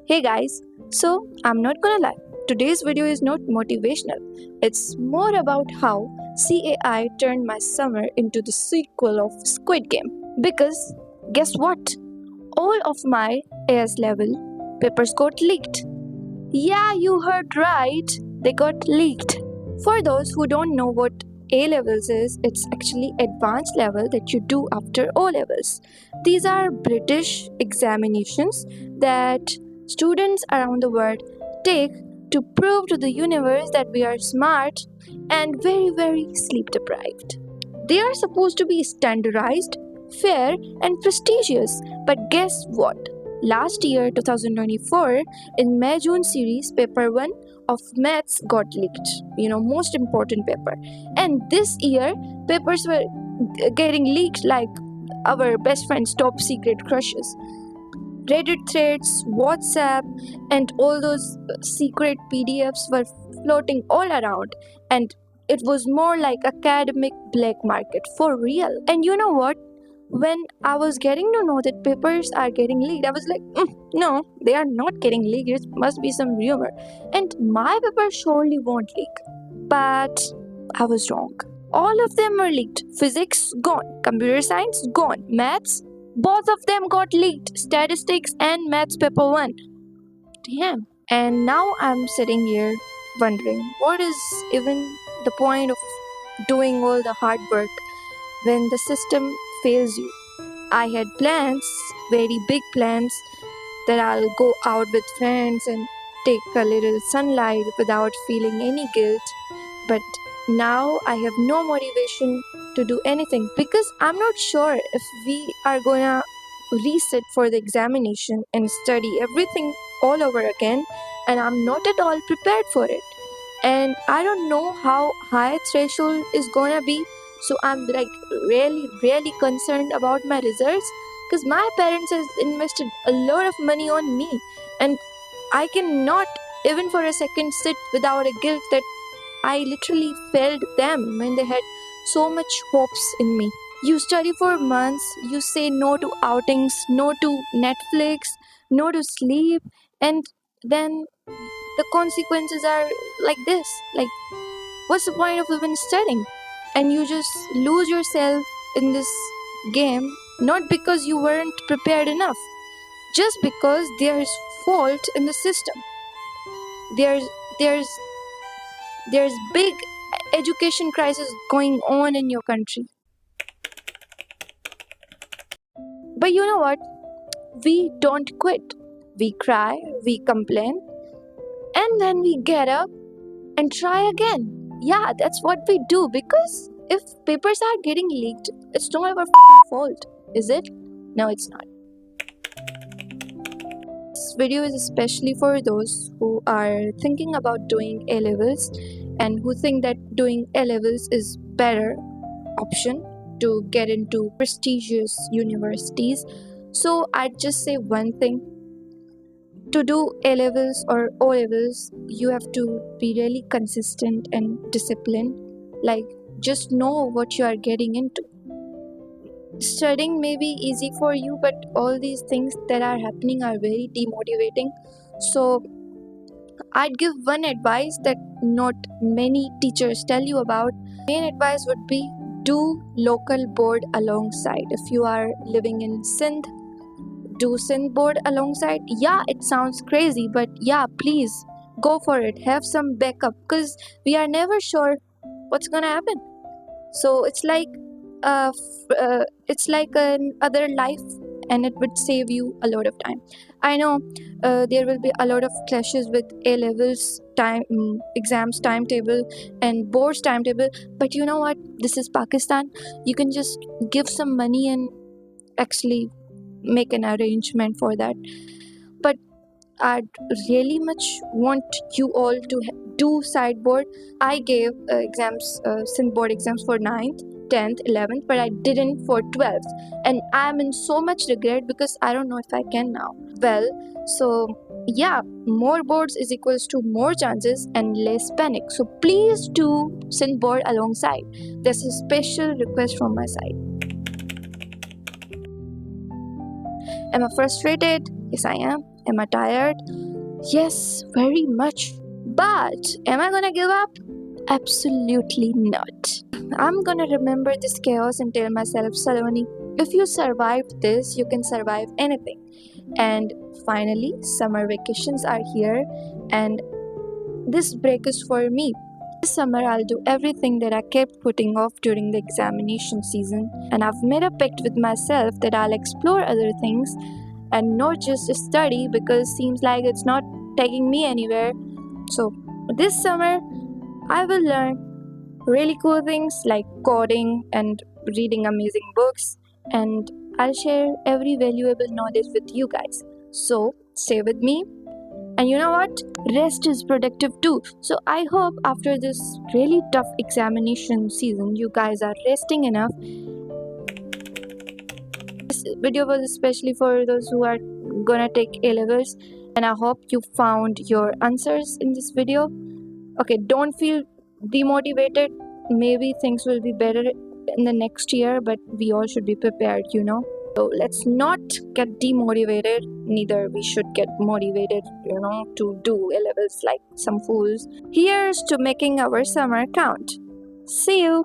Hey guys, so I'm not gonna lie, today's video is not motivational. It's more about how CAI turned my summer into the sequel of Squid Game. Because guess what? All of my AS level papers got leaked. Yeah, you heard right, they got leaked. For those who don't know what A levels is, it's actually advanced level that you do after O levels. These are British examinations that students around the world take to prove to the universe that we are smart and very, very sleep deprived. They are supposed to be standardized, fair, and prestigious. But guess what? Last year, 2024, in May June series, paper 1 of maths got leaked. Most important paper. And this year, papers were getting leaked like our best friend's top secret crushes. Reddit threads, WhatsApp, and all those secret PDFs were floating all around, and it was more like academic black market for real. And you know what? When I was getting to know that papers are getting leaked, I was like, no, they are not getting leaked. It must be some rumor. And my paper surely won't leak. But I was wrong. All of them were leaked. Physics, gone. Computer science, gone. Maths, both of them got leaked. Statistics and maths paper 1. Damn. And now I'm sitting here wondering, what is even the point of doing all the hard work when the system fails you? I had plans, very big plans, that I'll go out with friends and take a little sunlight without feeling any guilt. But now I have no motivation to do anything because I'm not sure if we are gonna resit for the examination and study everything all over again, and I'm not at all prepared for it. And I don't know how high threshold is gonna be, so I'm like really concerned about my results because my parents has invested a lot of money on me, and I cannot even for a second sit without a guilt that I literally failed them when they had so much hopes in me. You study for months, you say no to outings, no to Netflix, no to sleep, and then the consequences are like this. Like, what's the point of even studying? And you just lose yourself in this game, not because you weren't prepared enough, just because there's fault in the system. There's there's there's big education crisis going on in your country. But you know what? We don't quit. We cry, we complain, and then we get up and try again. Yeah, that's what we do because if papers are getting leaked, it's not our fault, is it? No, it's not. This video is especially for those who are thinking about doing A levels and who think that doing A levels is better option to get into prestigious universities. So I'd just say one thing. To do A levels or O levels, you have to be really consistent and disciplined. Like, just know what you are getting into. Studying may be easy for you, but all these things that are happening are very demotivating. So I'd give one advice that not many teachers tell you about. Main advice would be do local board alongside. If you are living in Sindh, do Sindh board alongside. Yeah, it sounds crazy, but yeah, please go for it. Have some backup because we are never sure what's gonna happen. So it's like it's like another life, and it would save you a lot of time. I know there will be a lot of clashes with A levels exams timetable and boards timetable, but you know what? This is Pakistan. You can just give some money and actually make an arrangement for that. But I'd really much want you all to do sideboard. I gave synth board exams for 9th, 10th, 11th, but I didn't for 12th. And I'm in so much regret because I don't know if I can now. Well, so yeah, more boards is equals to more chances and less panic. So please do synth board alongside. There's a special request from my side. Am I frustrated? Yes, I am. Am I tired? Yes, very much. But am I gonna give up? Absolutely not. I'm gonna remember this chaos and tell myself, Saloni, if you survived this, you can survive anything. And finally, summer vacations are here, and this break is for me. This summer, I'll do everything that I kept putting off during the examination season, and I've made a pact with myself that I'll explore other things and not just study because seems like it's not taking me anywhere. So, this summer, I will learn really cool things like coding and reading amazing books, and I'll share every valuable knowledge with you guys. So, stay with me. And you know what? Rest is productive too. So, I hope after this really tough examination season, you guys are resting enough. This video was especially for those who are gonna take A levels, and I hope you found your answers in this video. Okay, don't feel demotivated. Maybe things will be better in the next year, but we all should be prepared, you know. So let's not get demotivated, neither we should get motivated, you know, to do A levels like some fools. Here's to making our summer count. See you.